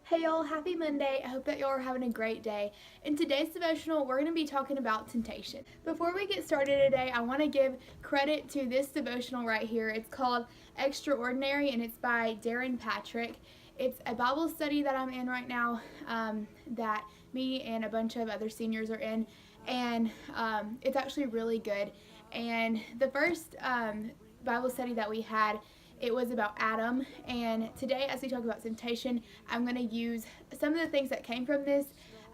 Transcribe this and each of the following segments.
Hey y'all, happy Monday. I hope that y'all are having a great day. In today's devotional, we're going to be talking about temptation. Before we get started today, I want to give credit to this devotional right here. It's called Extraordinary and it's by Darren Patrick. It's a Bible study that I'm in right now that me and a bunch of other seniors are in, and it's actually really good. And the first Bible study that we had, it was about Adam, and today as we talk about temptation, I'm going to use some of the things that came from this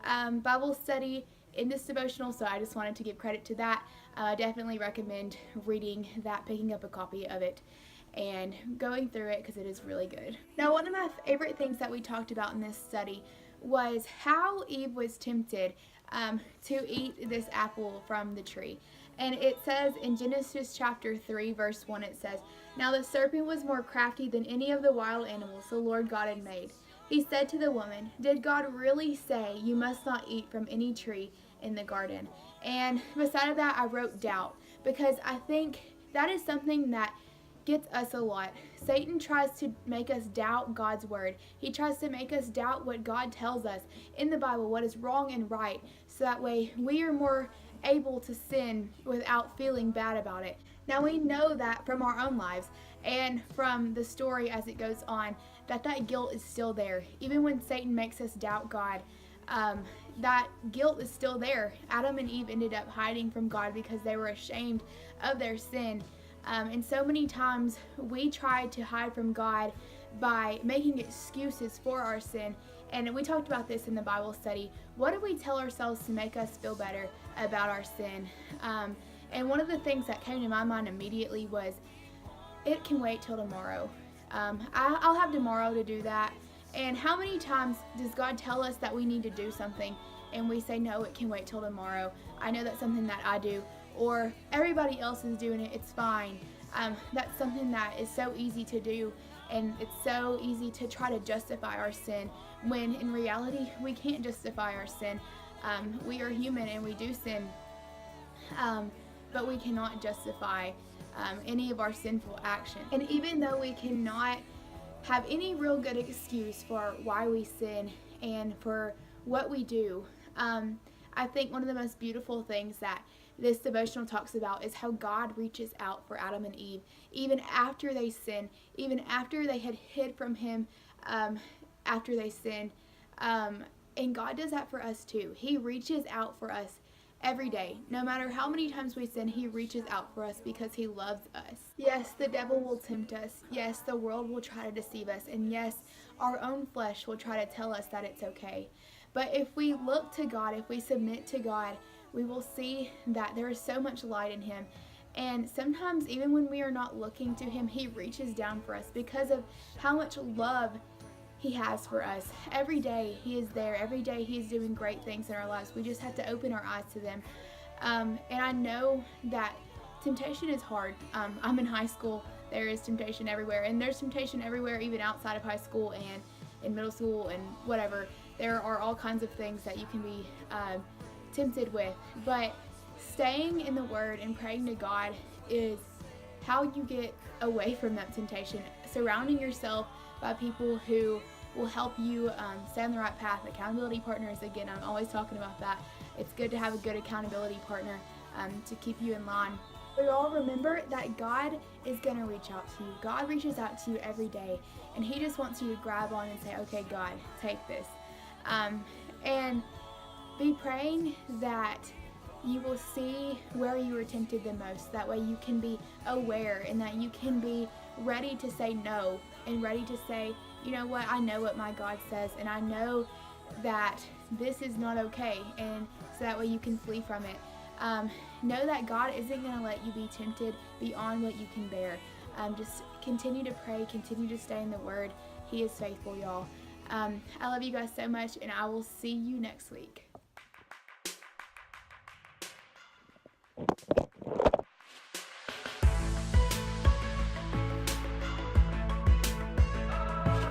Bible study in this devotional, so I just wanted to give credit to that. I definitely recommend reading that, picking up a copy of it, and going through it because it is really good. Now, one of my favorite things that we talked about in this study was how Eve was tempted to eat this apple from the tree. And it says in Genesis chapter 3, verse 1, it says, "Now the serpent was more crafty than any of the wild animals the Lord God had made. He said to the woman, 'Did God really say you must not eat from any tree in the garden?'" And beside that, I wrote doubt, because I think that is something that gets us a lot. Satan tries to make us doubt God's word. He tries to make us doubt what God tells us in the Bible, what is wrong and right, so that way we are more able to sin without feeling bad about it. Now we know that from our own lives and from the story as it goes on, that guilt is still there. Even when Satan makes us doubt God, that guilt is still there. Adam and Eve ended up hiding from God because they were ashamed of their sin. And so many times we try to hide from God by making excuses for our sin. And we talked about this in the Bible study. What do we tell ourselves to make us feel better about our sin? And one of the things that came to my mind immediately was, it can wait till tomorrow. I'll have tomorrow to do that. And how many times does God tell us that we need to do something and we say, no, it can wait till tomorrow? I know that's something that I do. Or everybody else is doing it, it's fine. That's something that is so easy to do, and it's so easy to try to justify our sin, when in reality we can't justify our sin. We are human and we do sin, but we cannot justify any of our sinful actions. And even though we cannot have any real good excuse for why we sin and for what we do, I think one of the most beautiful things that this devotional talks about is how God reaches out for Adam and Eve, even after they sin, even after they had hid from Him, after they sinned. And God does that for us too. He reaches out for us every day. No matter how many times we sin, He reaches out for us because He loves us. Yes, the devil will tempt us. Yes, the world will try to deceive us. And yes, our own flesh will try to tell us that it's okay. But if we look to God, if we submit to God, we will see that there is so much light in Him. And sometimes even when we are not looking to Him, He reaches down for us because of how much love He has for us. Every day He is there. Every day He is doing great things in our lives. We just have to open our eyes to them. And I know that temptation is hard. I'm in high school. There is temptation everywhere. And there's temptation everywhere, even outside of high school and in middle school and whatever. There are all kinds of things that you can be tempted with, but staying in the Word and praying to God is how you get away from that temptation. Surrounding yourself by people who will help you stay on the right path. Accountability partners, again, I'm always talking about that. It's good to have a good accountability partner to keep you in line. But all remember that God is going to reach out to you. God reaches out to you every day, and He just wants you to grab on and say, okay, God, take this. And be praying that you will see where you were tempted the most. That way you can be aware, and that you can be ready to say no, and ready to say, you know what, I know what my God says, and I know that this is not okay, and so that way you can flee from it. Know that God isn't going to let you be tempted beyond what you can bear. Just continue to pray, continue to stay in the Word. He is faithful, y'all. I love you guys so much, and I will see you next week.